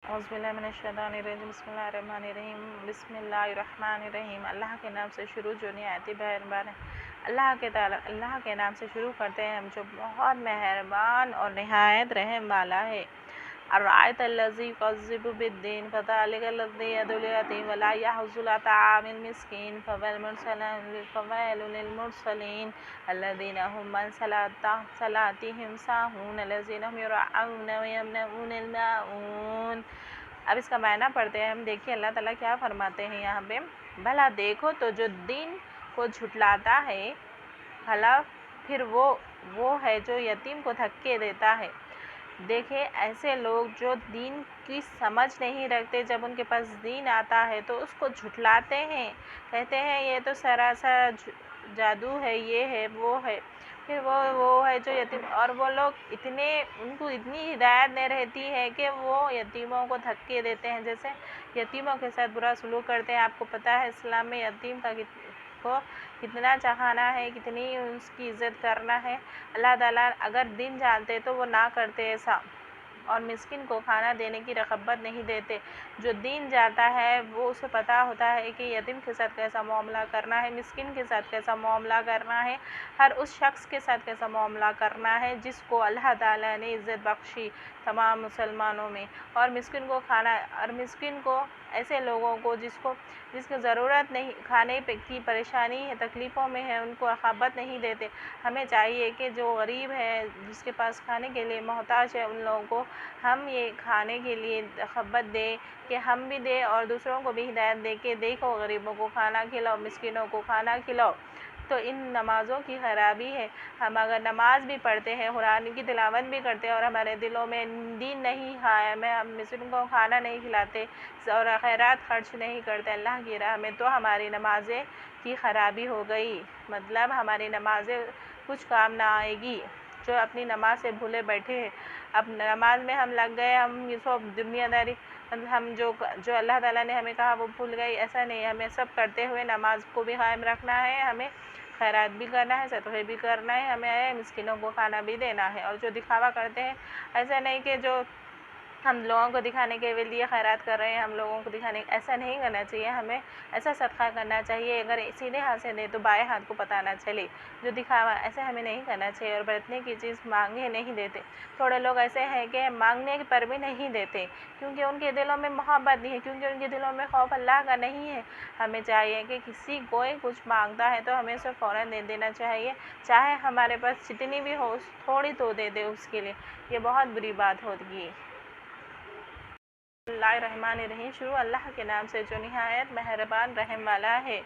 औज़ुबिल्लाहिमिनश्शैतानिर्रजीम बिस्मिल्लाहिर्रहमानिर्रहीम बिस्मिल्लाहिर्रहमानिर्रहीम। अल्लाह के नाम से शुरू जो निहायत ही मेहरबान है। अल्लाह के नाम से शुरू करते हैं हम जो बहुत मेहरबान और निहायत रहम वाला है। अर्राअयतल्लज़ी युकज़्ज़िबु बिद्दीन फ़ज़ालिकल्लज़ी यदउल यतीम वला यहज़्ज़ु अला ता'ामिल मिस्कीन फ़वैलुल लिलमुरसलीन अल्लज़ीना हुम अन सलातिहिम साहून अल्लज़ीना हुम युराऊन व यमनऊनल माऊन। अब इसका मायना पढ़ते हैं हम। देखिए अल्लाह ताला क्या फरमाते हैं यहाँ पे, भला देखो तो जो दीन को झुटलाता है, भला फिर वो है जो यतीम को धक्के देता है। देखे ऐसे लोग जो दीन की समझ नहीं रखते, जब उनके पास दीन आता है तो उसको झुटलाते हैं, कहते हैं ये तो सरासर जादू है, ये है वो है। फिर वो है जो यतीम, और वो लोग उनको इतनी हिदायत नहीं रहती है कि वो यतीमों को धक्के देते हैं, जैसे यतीमों के साथ बुरा सलूक करते हैं। आपको पता है इस्लाम में यतीम को कितना चाहना है, कितनी उसकी इज़्ज़त करना है। अल्लाह ताला अगर दिन जानते तो वो ना करते ऐसा, और मिस्किन को खाना देने की रग़बत नहीं देते। जो दीन जाता है वो उसे पता होता है कि यतीम के साथ कैसा मामला करना है, मिस्किन के साथ कैसा मामला करना है, हर उस शख्स के साथ कैसा मामला करना है जिसको अल्लाह ताला ने इज़्ज़त बख्शी तमाम मुसलमानों में। और मिस्किन को खाना, और मिस्किन को ऐसे लोगों को जिसकी ज़रूरत नहीं, खाने की परेशानी है, तकलीफ़ों में है, उनको रग़बत नहीं देते। हमें चाहिए कि जो गरीब है, जिसके पास खाने के लिए मोहताज है, उन लोगों को हम ये खाने के लिए रग़बत दें कि हम भी दें और दूसरों को भी हिदायत दे के देखो गरीबों को खाना खिलाओ, मिस्किनों को खाना खिलाओ। तो इन नमाज़ों की ख़राबी है। हम अगर नमाज़ भी पढ़ते हैं, कुरान की तिलावत भी करते हैं और हमारे दिलों में दीन नहीं है, हम मिस्किन को खाना नहीं खिलाते और खैरात खर्च नहीं करते अल्लाह की राह में, तो हमारी नमाज़ें की ख़राबी हो गई। मतलब हमारी नमाज़ें कुछ काम ना आएगी। जो अपनी नमाज से भूले बैठे हैं, अब नमाज में हम लग गए, हम ये सब दुनियादारी, हम जो अल्लाह ताला ने हमें कहा वो भूल गई, ऐसा नहीं। हमें सब करते हुए नमाज को भी कायम रखना है, हमें खैरात भी करना है, सदक़े भी करना है, हमें मिस्किनों को खाना भी देना है। और जो दिखावा करते हैं, ऐसा नहीं कि जो हम लोगों को दिखाने के लिए खैरात कर रहे हैं, हम लोगों को दिखाने, ऐसा नहीं करना चाहिए। हमें ऐसा सदका करना चाहिए, अगर सीधे हाथ से दे तो बाएं हाथ को पता ना चले। जो दिखावा, ऐसे हमें नहीं करना चाहिए। और बरतने की चीज़ मांगे नहीं देते। थोड़े लोग ऐसे हैं कि मांगने पर भी नहीं देते, क्योंकि उनके दिलों में मोहब्बत नहीं है, क्योंकि उनके दिलों में खौफ अल्लाह का नहीं है। हमें चाहिए कि किसी कोई कुछ मांगता है तो हमें उसे फ़ौरन दे देना चाहिए, चाहे हमारे पास जितनी भी हो, थोड़ी तो दे दे उसके लिए। ये बहुत बुरी बात होगी। बिस्मिल्लाहिर्रहमानिर्रहीम। शुरू अल्लाह के नाम से जो निहायत मेहरबान रहम वाला है।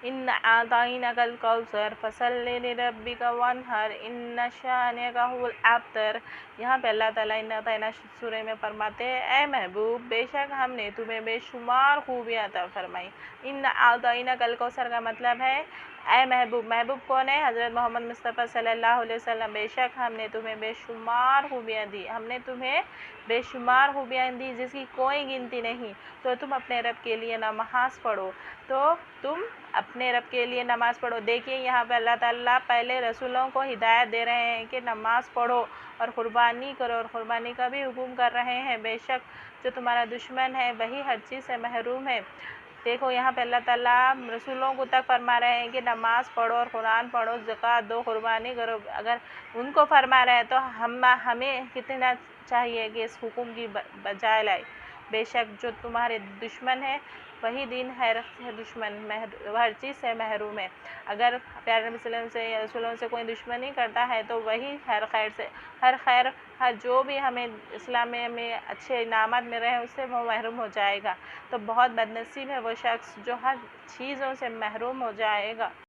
इन्ना आतईनाकल कौसर फसल्लि लिरब्बिका वन्हर इन्ना शानिअका हुवल अब्तर। यहाँ पे अल्लाह ताला इन्ना आतईना सूरह में फरमाते हैं, ए महबूब बेशक हमने तुम्हें बेशुमार खूबियाँ अता फरमाई। इन्ना आतईनाकल कौसर का मतलब है ए महबूब। महबूब कौन है? हज़रत मोहम्मद मुस्तफ़ा सल्लल्लाहु अलैहि वसल्लम। बेशक हमने तुम्हें बेशुमार खूबियाँ दी, हमने तुम्हें बेशुमार खूबियाँ दी जिसकी कोई गिनती नहीं। तो तुम अपने रब के लिए नमाज़ पढ़ो, तो तुम अपने रब के लिए नमाज़ पढ़ो। देखिए यहाँ पे अल्लाह ताला पहले रसूलों को हिदायत दे रहे हैं कि नमाज़ पढ़ो और क़ुरबानी करो, और क़ुरबानी का भी हुक्म कर रहे हैं। बेशक जो तुम्हारा दुश्मन है वही हर चीज़ से महरूम है। देखो यहाँ पे अल्लाह ताला रसूलों को तक फरमा रहे हैं कि नमाज़ पढ़ो और कुरान पढ़ो, ज़कात दो, क़ुरबानी करो। अगर उनको फरमा रहे हैं तो हमें कितना चाहिए कि इस हुक्म की बजाय लाए। बेशक जो तुम्हारे दुश्मन है वही दीन है दुश्मन, हर चीज़ से महरूम है। अगर प्यारे नबी सल्लल्लाहु अलैहि वसल्लम से, रसूलों से कोई दुश्मनी करता है तो वही हर खैर हर जो भी हमें इस्लाम में हमें अच्छे इनामत मिल रहे हैं उससे वो महरूम हो जाएगा। तो बहुत बदनसीब है वो शख्स जो हर चीज़ों से महरूम हो जाएगा।